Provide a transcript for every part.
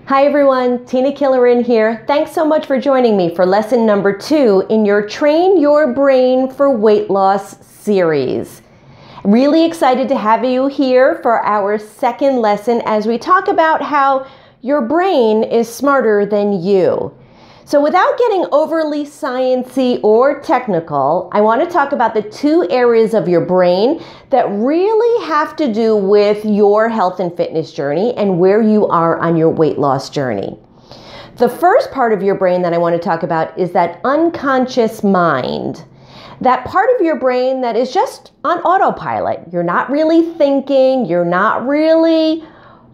Hi everyone, Tina Killerin here. Thanks so much for joining me for lesson number 2 in your Train Your Brain for Weight Loss series. Really excited to have you here for our second lesson as we talk about how your brain is smarter than you. So without getting overly sciencey or technical, I want to talk about the 2 areas of your brain that really have to do with your health and fitness journey and where you are on your weight loss journey. The first part of your brain that I want to talk about is that unconscious mind. That part of your brain that is just on autopilot. You're not really thinking, you're not really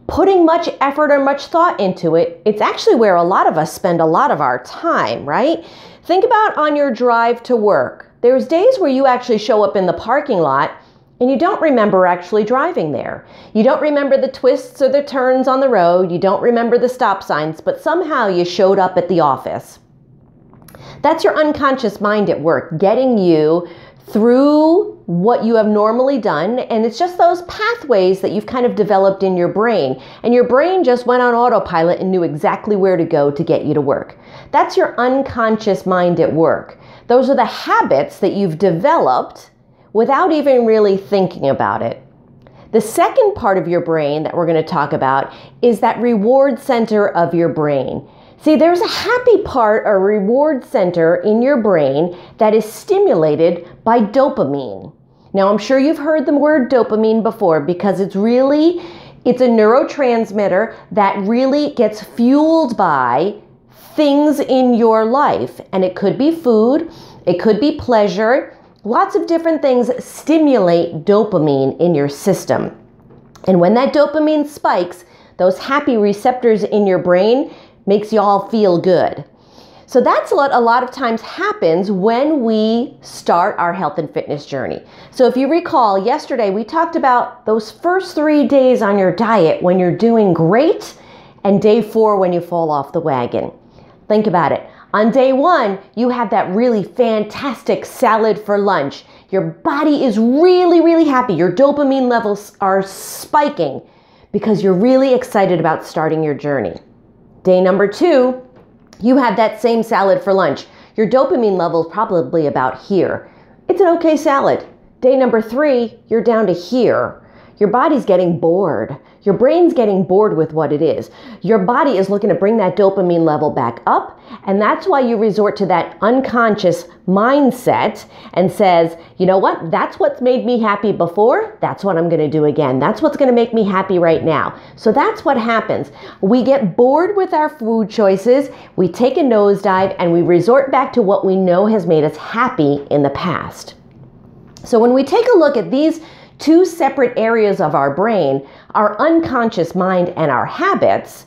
putting much effort or much thought into it. It's actually where a lot of us spend a lot of our time, right? Think about on your drive to work. There's days where you actually show up in the parking lot and you don't remember actually driving there. You don't remember the twists or the turns on the road. You don't remember the stop signs, but somehow you showed up at the office. That's your unconscious mind at work, getting you through what you have normally done, and it's just those pathways that you've kind of developed in your brain, and your brain just went on autopilot and knew exactly where to go to get you to work. That's your unconscious mind at work. Those are the habits that you've developed without even really thinking about it. The second part of your brain that we're going to talk about is that reward center of your brain. See, there's a happy part, a reward center in your brain that is stimulated by dopamine. Now, I'm sure you've heard the word dopamine before because it's a neurotransmitter that really gets fueled by things in your life. And it could be food, it could be pleasure. Lots of different things stimulate dopamine in your system. And when that dopamine spikes, those happy receptors in your brain makes you all feel good. So that's what a lot of times happens when we start our health and fitness journey. So if you recall, yesterday we talked about those first 3 days on your diet when you're doing great, and day 4 when you fall off the wagon. Think about it. On day 1, you have that really fantastic salad for lunch. Your body is really, really happy. Your dopamine levels are spiking because you're really excited about starting your journey. Day number 2, you have that same salad for lunch. Your dopamine level is probably about here. It's an okay salad. Day number 3, you're down to here. Your body's getting bored. Your brain's getting bored with what it is. Your body is looking to bring that dopamine level back up, and that's why you resort to that unconscious mindset and says, you know what, that's what's made me happy before, that's what I'm gonna do again. That's what's gonna make me happy right now. So that's what happens. We get bored with our food choices, we take a nosedive, and we resort back to what we know has made us happy in the past. So when we take a look at these 2 separate areas of our brain, our unconscious mind and our habits,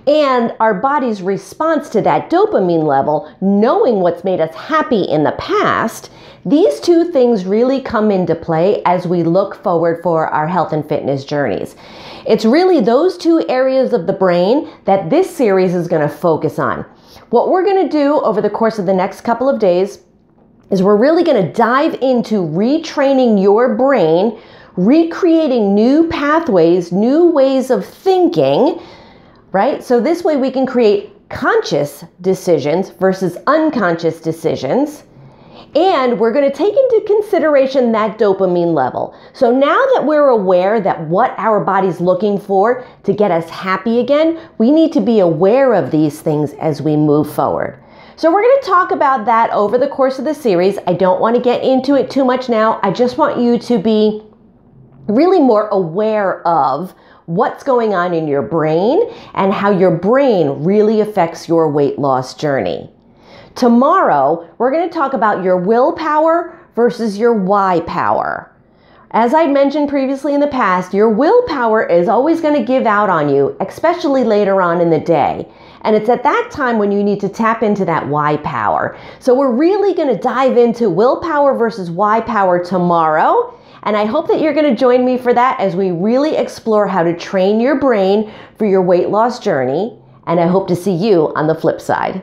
and our body's response to that dopamine level, knowing what's made us happy in the past, these 2 things really come into play as we look forward for our health and fitness journeys. It's really those 2 areas of the brain that this series is going to focus on. What we're going to do over the course of the next couple of days is we're really going to dive into retraining your brain, recreating new pathways, new ways of thinking, right? So this way we can create conscious decisions versus unconscious decisions. And we're going to take into consideration that dopamine level. So now that we're aware that what our body's looking for to get us happy again, we need to be aware of these things as we move forward. So we're going to talk about that over the course of the series. I don't want to get into it too much now. I just want you to be really more aware of what's going on in your brain and how your brain really affects your weight loss journey. Tomorrow, we're going to talk about your willpower versus your why power. As I mentioned previously in the past, your willpower is always going to give out on you, especially later on in the day. And it's at that time when you need to tap into that why power. So we're really going to dive into willpower versus why power tomorrow. And I hope that you're going to join me for that as we really explore how to train your brain for your weight loss journey. And I hope to see you on the flip side.